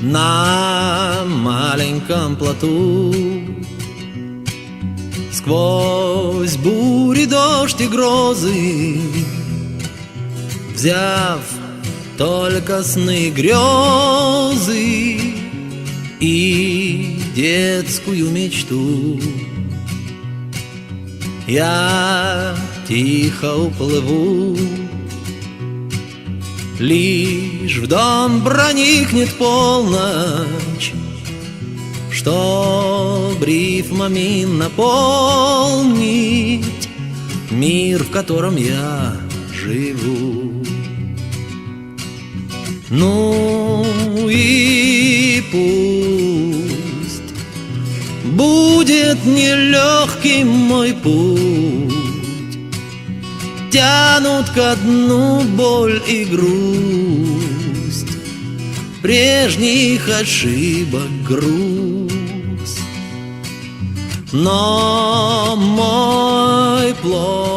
на маленьком плоту. Сквозь бури, дождь и грозы, взяв только сны, грезы и детскую мечту, я тихо уплыву. Лишь в дом проникнет полночь, чтоб рифмами наполнить мир, в котором я живу. Ну и пусть будет нелегким мой путь, тянут ко дну боль и грусть, прежних ошибок груз. Но мой плод